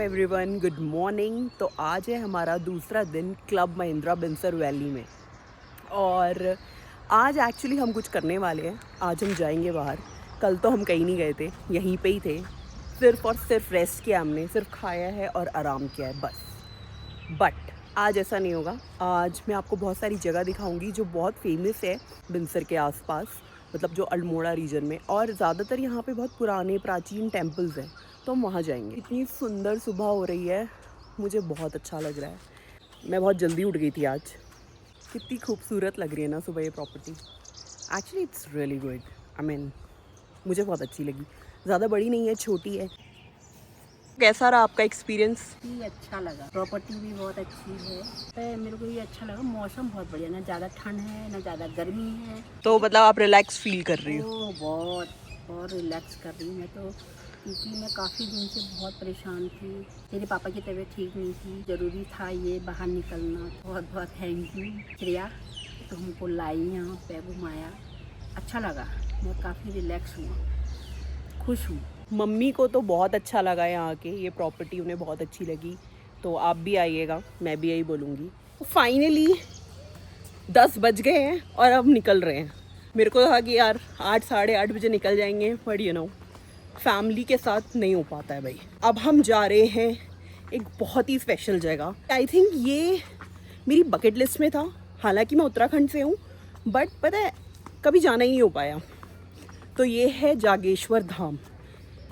Everyone, good morning. तो आज है हमारा दूसरा दिन क्लब महिंद्रा बिनसर वैली में और आज एक्चुअली हम कुछ करने वाले हैं। आज हम जाएंगे बाहर। कल तो हम कहीं नहीं गए थे, यहीं पे ही थे। सिर्फ और सिर्फ रेस्ट किया हमने, सिर्फ खाया है और आराम किया है बस। बट आज ऐसा नहीं होगा। आज मैं आपको बहुत सारी जगह दिखाऊंगी जो बहुत फेमस है बिनसर के आसपास, मतलब जो अल्मोड़ा रीजन में। और ज़्यादातर यहाँ पे बहुत पुराने प्राचीन टेम्पल्स हैं, तो हम वहाँ जाएंगे। इतनी सुंदर सुबह हो रही है, मुझे बहुत अच्छा लग रहा है। मैं बहुत जल्दी उठ गई थी आज। कितनी खूबसूरत लग रही है ना सुबह ये property. Actually it's really good. I mean मुझे बहुत अच्छी लगी। ज़्यादा बड़ी नहीं है, छोटी है। कैसा रहा आपका एक्सपीरियंस? ही अच्छा लगा। प्रॉपर्टी भी बहुत अच्छी है। तो मेरे को ये अच्छा लगा। मौसम बहुत बढ़िया, ना ज़्यादा ठंड है ना ज़्यादा गर्मी है। तो मतलब आप रिलैक्स फील कर रही हो? बहुत बहुत रिलैक्स कर रही हूँ मैं तो, क्योंकि मैं काफ़ी दिन से बहुत परेशान थी। मेरे पापा की तबीयत ठीक नहीं थी, ज़रूरी था ये बाहर निकलना। बहुत बहुत थैंक यू श्रेया, तो हमको लाई यहाँ पे घुमाया। अच्छा लगा, मैं काफ़ी रिलैक्स हूँ, खुश हूँ। मम्मी को तो बहुत अच्छा लगा यहाँ के, ये प्रॉपर्टी उन्हें बहुत अच्छी लगी। तो आप भी आइएगा, मैं भी यही बोलूँगी। फाइनली 10 बज गए हैं और अब निकल रहे हैं। मेरे को था कि यार 8 साढ़े 8 बजे निकल जाएंगे, बट यू नो फैमिली के साथ नहीं हो पाता है भाई। अब हम जा रहे हैं एक बहुत ही स्पेशल जगह। आई थिंक ये मेरी बकेट लिस्ट में था। हालांकि मैं उत्तराखंड से हूँ, बट पता है कभी जाना ही नहीं हो पाया। तो ये है जागेश्वर धाम।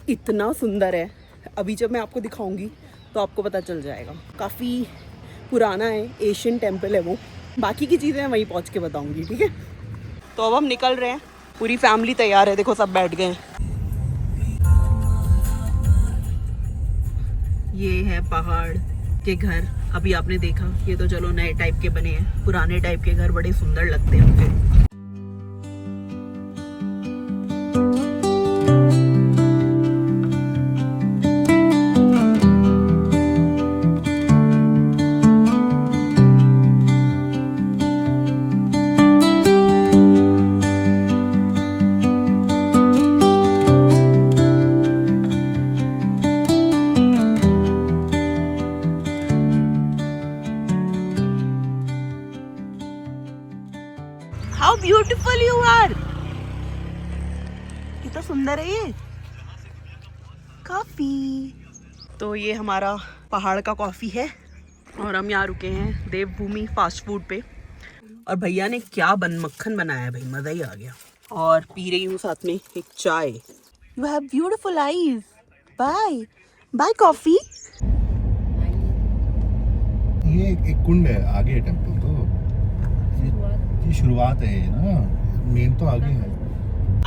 इतना सुंदर है, अभी जब मैं आपको दिखाऊंगी तो आपको पता चल जाएगा। काफ़ी पुराना है, एशियन टेम्पल है वो। बाकी की चीज़ें मैं वहीं पहुँच के बताऊंगी, ठीक है? तो अब हम निकल रहे हैं, पूरी फैमिली तैयार है। देखो सब बैठ गए हैं। ये है पहाड़ के घर। अभी आपने देखा, ये तो चलो नए टाइप के बने हैं। पुराने टाइप के घर बड़े सुंदर लगते हैं मुझे। How beautiful you are! कितना सुंदर है ये कॉफी। तो ये हमारा पहाड़ का कॉफी है और हम यहाँ रुके हैं देवभूमि फास्ट फूड पे। और भैया ने क्या मक्खन बनाया है भाई, मज़ा ही आ गया। और पी रही हूँ साथ में एक चाय। You have beautiful eyes. Bye bye coffee. ये एक कुंड है, आगे है टेंपल। तो ये शुरुआत है ना, मेन तो आगे है।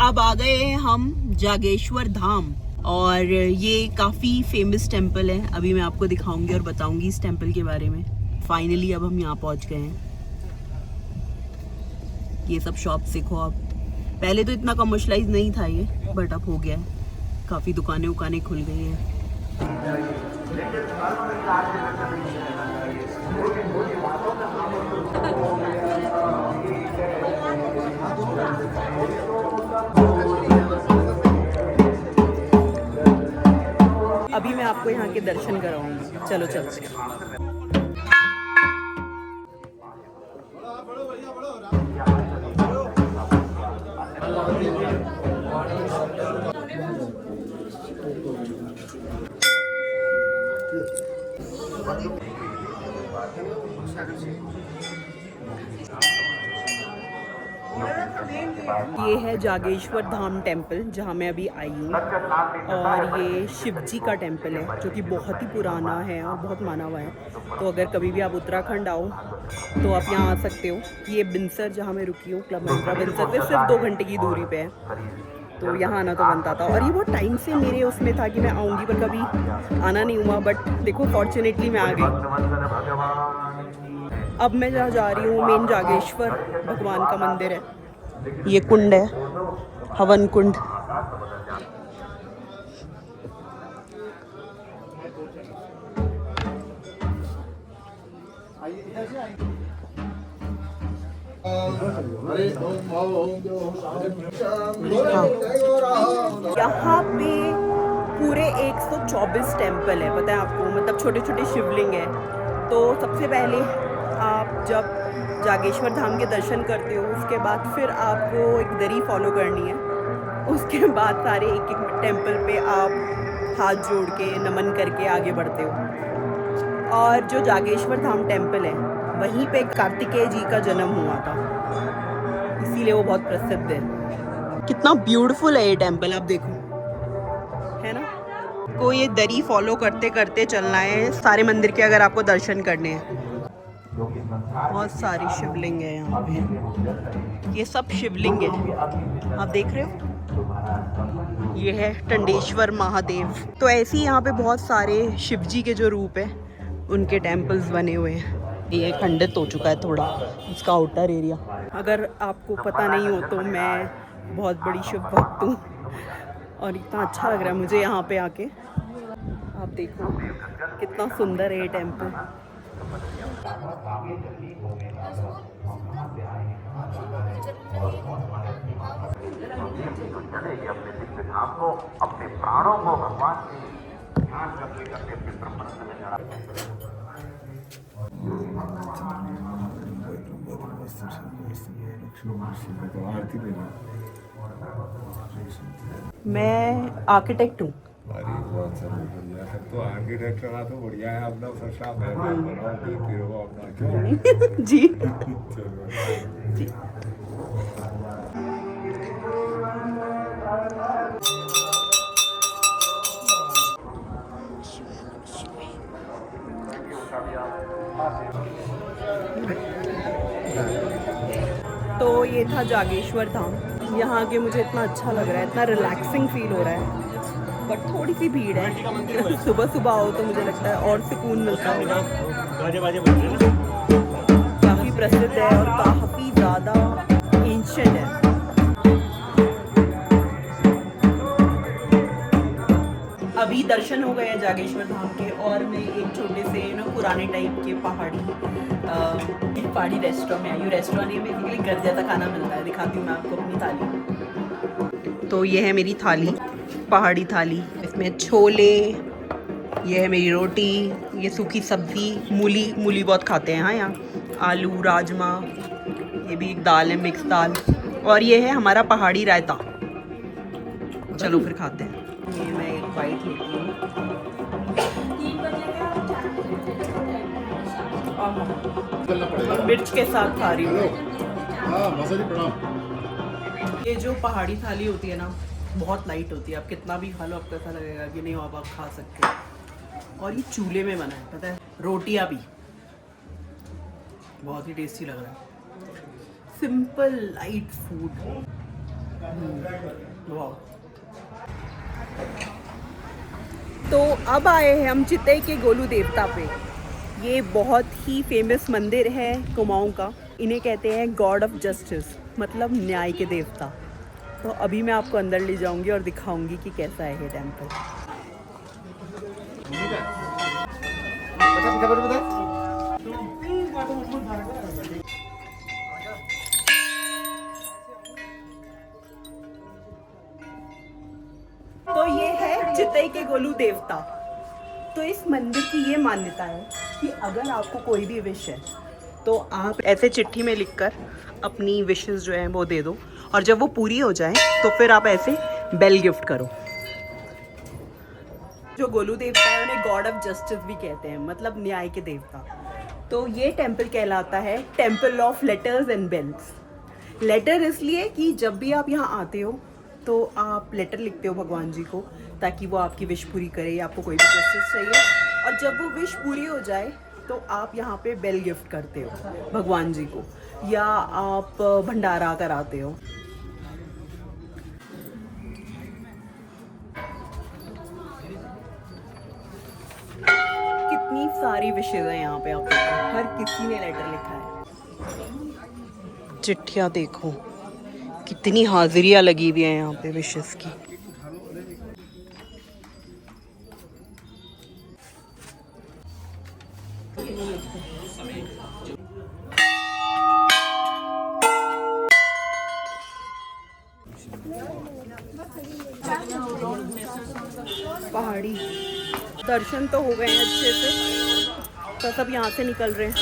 अब आ गए हैं हम जागेश्वर धाम और ये काफ़ी फेमस टेम्पल है। अभी मैं आपको दिखाऊंगी और बताऊंगी इस टेम्पल के बारे में। फाइनली अब हम यहाँ पहुँच गए हैं। ये सब शॉप्स देखो आप। पहले तो इतना कमर्शलाइज नहीं था ये, बट अब हो गया है। काफ़ी दुकानें उकानें खुल गई हैं। अभी मैं आपको यहाँ के दर्शन कराऊंगी। चलो चलते हैं। ये है जागेश्वर धाम टेम्पल, जहाँ मैं अभी आई हूँ। और ये शिव जी का टेम्पल है जो कि बहुत ही पुराना है और बहुत माना हुआ है। तो अगर कभी भी आप उत्तराखंड आओ तो आप यहाँ आ सकते हो। ये बिनसर जहाँ मैं रुकी हूँ, क्लब महिंद्रा बिनसर से सिर्फ 2 घंटे की दूरी पे है। तो यहाँ आना तो बनता था। और ये बहुत टाइम से मेरे उसमें था कि मैं आऊँगी, पर कभी आना नहीं हुआ। बट देखो फॉर्चुनेटली मैं आ गई। अब मैं जहाँ जा रही हूँ मेन जागेश्वर भगवान का मंदिर है। ये कुंड है, हवन कुंड। यहाँ पे पूरे 110 24 टेम्पल है, पता है आपको, मतलब छोटे छोटे शिवलिंग है। तो सबसे पहले आप जब जागेश्वर धाम के दर्शन करते हो, उसके बाद फिर आपको एक दरी फॉलो करनी है। उसके बाद सारे एक एक टेम्पल पे आप हाथ जोड़ के नमन करके आगे बढ़ते हो। और जो जागेश्वर धाम टेम्पल है, वहीं पे कार्तिकेय जी का जन्म हुआ था, इसीलिए वो बहुत प्रसिद्ध है। कितना ब्यूटीफुल है ये टेम्पल, आप देखो, है ना। को ये दरी फॉलो करते करते चलना है सारे मंदिर के, अगर आपको दर्शन करने हैं। बहुत सारी शिवलिंग है यहाँ पे, ये सब शिवलिंग है, आप देख रहे हो। ये है टंडेश्वर महादेव। तो ऐसे ही यहाँ पे बहुत सारे शिवजी के जो रूप है उनके टेम्पल्स बने हुए हैं। ये खंडित हो चुका है थोड़ा इसका आउटर एरिया। अगर आपको पता नहीं हो तो मैं बहुत बड़ी शिव भक्त हूँ और इतना अच्छा लग रहा है मुझे यहाँ पे आके। आप देखो कितना सुंदर है ये टेम्पल। अपने प्राणों को भगवान के ध्यान करते करते अपने ब्रह्मांड में जड़ा। मैं आर्किटेक्ट हूँ। तो आर्किटेक्ट रहा तो बढ़िया है, अपना फर्शा महल बनाओ, देखते रहो अपना, क्यों? जी जी। तो ये था जागेश्वर धाम। यहाँ आके मुझे इतना अच्छा लग रहा है, इतना रिलैक्सिंग फील हो रहा है। बट थोड़ी सी भीड़ है, सुबह सुबह आओ तो मुझे लगता है और सुकून मिलता होगा। काफ़ी प्रसिद्ध है और काफ़ी ज़्यादा एंशिएंट है। अभी दर्शन हो गए हैं जागेश्वर धाम के, और मैं एक छोटे से पुराने टाइप के पहाड़ी रेस्टोरेंट में आई हूँ। रेस्टोरेंट में बेसिकली घर जैसा खाना मिलता है। दिखाती हूँ मैं आपको अपनी थाली। तो ये है मेरी थाली, पहाड़ी थाली। इसमें छोले, ये है मेरी रोटी, ये सूखी सब्जी, मूली बहुत खाते हैं हाँ यहाँ, आलू, राजमा, ये भी एक दाल है, मिक्स दाल, और ये है हमारा पहाड़ी रायता। चलो फिर खाते हैं। ये मैं एक बाइट लेती हूँ। और मिर्च के साथ खा रही हूँ। ये जो पहाड़ी थाली होती है ना, बहुत लाइट होती है। आप कितना भी खा लो आपको ऐसा लगेगा कि नहीं आप खा सकते हो। और ये चूल्हे में बना है, पता है। रोटियां भी बहुत ही टेस्टी लग रहा है। Simple light food. वाह। तो अब आए हैं हम चितई के गोलू देवता पे। ये बहुत ही फेमस मंदिर है कुमाऊं का। इन्हें कहते हैं गॉड ऑफ जस्टिस, मतलब न्याय के देवता। तो अभी मैं आपको अंदर ले जाऊंगी और दिखाऊंगी कि कैसा है ये टेम्पल। तो ये है चितई के गोलू देवता। तो इस मंदिर की ये मान्यता है कि अगर आपको कोई भी विश है तो आप ऐसे चिट्ठी में लिखकर अपनी विशेस जो है वो दे दो, और जब वो पूरी हो जाए तो फिर आप ऐसे बेल गिफ्ट करो। जो गोलू देवता है उन्हें गॉड ऑफ जस्टिस भी कहते हैं, मतलब न्याय के देवता। तो ये टेम्पल कहलाता है temple of letters and bells. Letter इसलिए कि जब भी आप यहाँ आते हो तो आप लेटर लिखते हो भगवान जी को, ताकि वो आपकी विश पूरी करे, या आपको कोई भी जस्टिस चाहिए। और जब वो विश पूरी हो जाए तो आप यहाँ पे बेल गिफ्ट करते हो भगवान जी को, या आप भंडारा कराते हो। कितनी सारी विशेष हैं यहाँ पे, आप हर किसी ने लेटर लिखा है। चिट्ठियाँ देखो, कितनी हाजिरियाँ लगी हुई हैं यहाँ पे विशेष की। पहाड़ी दर्शन तो हो गए हैं अच्छे से, तो सब यहाँ से निकल रहे हैं।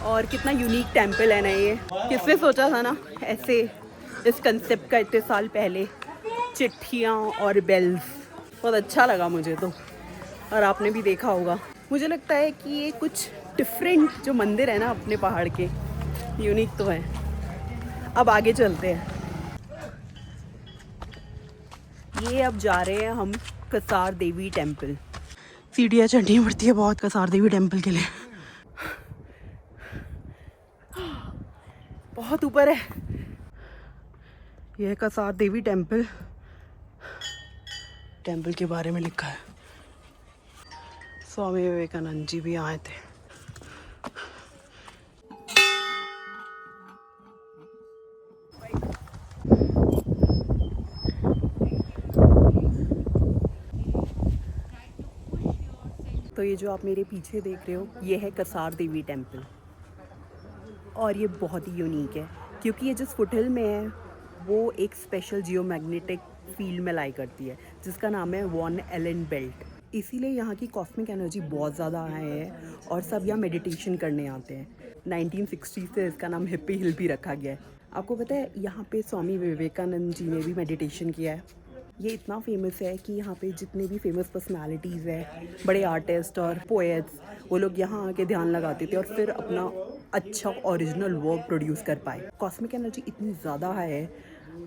और कितना यूनिक टेम्पल है ना ये, किसने सोचा था ना ऐसे इस कंसेप्ट का इतने साल पहले, चिट्ठियाँ और बेल्स। बहुत अच्छा लगा मुझे तो, और आपने भी देखा होगा। मुझे लगता है कि ये कुछ डिफरेंट जो मंदिर है ना अपने पहाड़ के, यूनिक तो है। अब आगे चलते हैं। ये अब जा रहे हैं हम कसार देवी टेम्पल। सीढ़ियाँ चढ़नी पड़ती है बहुत कसार देवी टेम्पल के लिए, बहुत ऊपर है। यह है कसार देवी टेम्पल। टेम्पल के बारे में लिखा है, स्वामी विवेकानंद जी भी आए थे। तो ये जो आप मेरे पीछे देख रहे हो, ये है कसार देवी टेम्पल। और ये बहुत ही यूनिक है क्योंकि ये जिस फुटहिल में है वो एक स्पेशल जियोमैग्नेटिक फील्ड में लाई करती है जिसका नाम है वॉन एलन बेल्ट। इसीलिए यहाँ की कॉस्मिक एनर्जी बहुत ज़्यादा है और सब यहाँ मेडिटेशन करने आते हैं। 1960 से इसका नाम हिप्पी हिल भी रखा गया है। आपको पता है यहाँ पे स्वामी विवेकानंद जी ने भी मेडिटेशन किया है। ये इतना फेमस है कि यहाँ पे जितने भी फेमस पर्सनालिटीज़ हैं, बड़े आर्टिस्ट और पोएट्स, वो लोग यहाँ आके ध्यान लगाते थे और फिर अपना अच्छा ओरिजिनल वर्क प्रोड्यूस कर पाए। कॉस्मिक एनर्जी इतनी ज़्यादा है,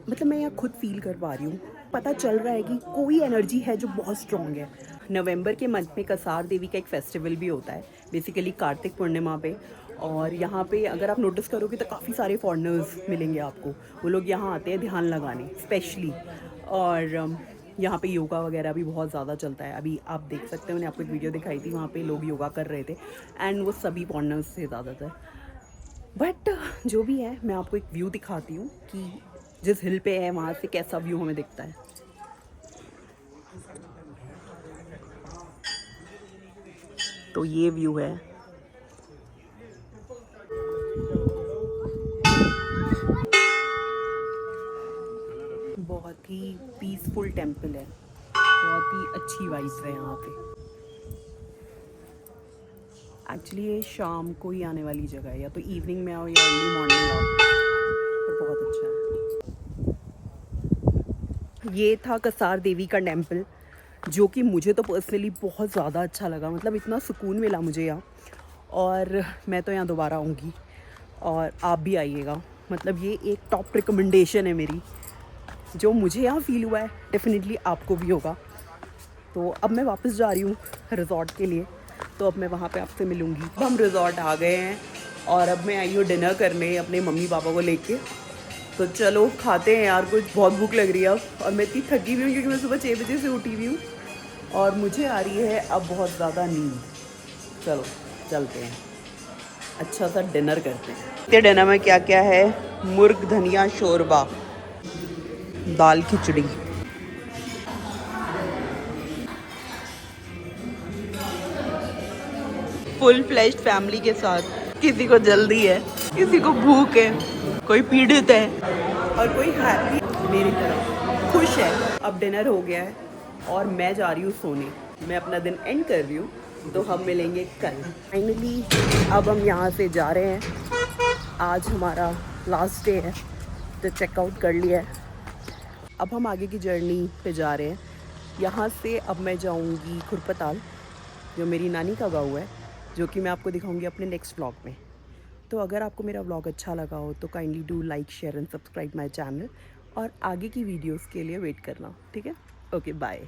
मतलब मैं यहाँ खुद फील कर पा रही हूँ। पता चल रहा है कि कोई एनर्जी है जो बहुत स्ट्रॉन्ग है। नवंबर के मंथ में कसार देवी का एक फेस्टिवल भी होता है, बेसिकली कार्तिक पूर्णिमा पे। और यहाँ पे अगर आप नोटिस करोगे तो काफ़ी सारे फॉरेनर्स मिलेंगे आपको। वो लोग यहाँ आते हैं ध्यान लगाने स्पेशली। और यहाँ पे योगा वगैरह भी बहुत ज़्यादा चलता है। अभी आप देख सकते हैं, मैंने आपको एक वीडियो दिखाई थी, वहाँ पे लोग योगा कर रहे थे एंड वो सभी फॉरेनर्स थे ज़्यादातर। बट जो भी है, मैं आपको एक व्यू दिखाती हूँ कि जिस हिल पे है वहाँ से कैसा व्यू हमें दिखता है। तो ये व्यू है। बहुत ही पीसफुल टेम्पल है, बहुत ही अच्छी वाइब्स है यहाँ पे। एक्चुअली ये शाम को ही आने वाली जगह है, या तो इवनिंग में आओ या अर्ली मॉर्निंग आओ, पर बहुत अच्छा है। ये था कसार देवी का टेम्पल, जो कि मुझे तो पर्सनली बहुत ज़्यादा अच्छा लगा। मतलब इतना सुकून मिला मुझे यहाँ, और मैं तो यहाँ दोबारा आऊँगी और आप भी आइएगा। मतलब ये एक टॉप रिकमेंडेशन है मेरी। जो मुझे यहाँ फ़ील हुआ है डेफिनेटली आपको भी होगा। तो अब मैं वापस जा रही हूँ रिज़ॉर्ट के लिए, तो अब मैं वहाँ पे आपसे मिलूँगी। अब हम रिज़ॉर्ट आ गए हैं और अब मैं आई हूँ डिनर करने अपने मम्मी पापा को लेके। तो चलो खाते हैं यार, कुछ बहुत भूख लग रही है अब। और मैं इतनी थकी हुई हूँ क्योंकि मैं सुबह 6 बजे से उठी हुई हूँ और मुझे आ रही है अब बहुत ज़्यादा नींद। चलो चलते हैं, अच्छा सा डिनर करते हैं। डिनर में क्या क्या है? मुर्ग धनिया शोरबा, दाल खिचड़ी, फुल फ्लेश्ड फैमिली के साथ। किसी को जल्दी है, किसी को भूख है, कोई पीड़ित है और कोई हैप्पी मेरी तरह खुश है। अब डिनर हो गया है और मैं जा रही हूँ सोने। मैं अपना दिन एंड कर रही हूँ, तो हम मिलेंगे कल। फाइनली अब हम यहाँ से जा रहे हैं। आज हमारा लास्ट डे है, तो चेकआउट कर लिया है। अब हम आगे की जर्नी पे जा रहे हैं। यहाँ से अब मैं जाऊँगी खुरपताल, जो मेरी नानी का गाँव है, जो कि मैं आपको दिखाऊंगी अपने नेक्स्ट व्लॉग में। तो अगर आपको मेरा व्लॉग अच्छा लगा हो तो kindly do like, share and subscribe my channel, और आगे की वीडियोस के लिए वेट करना, ठीक है? Okay, bye.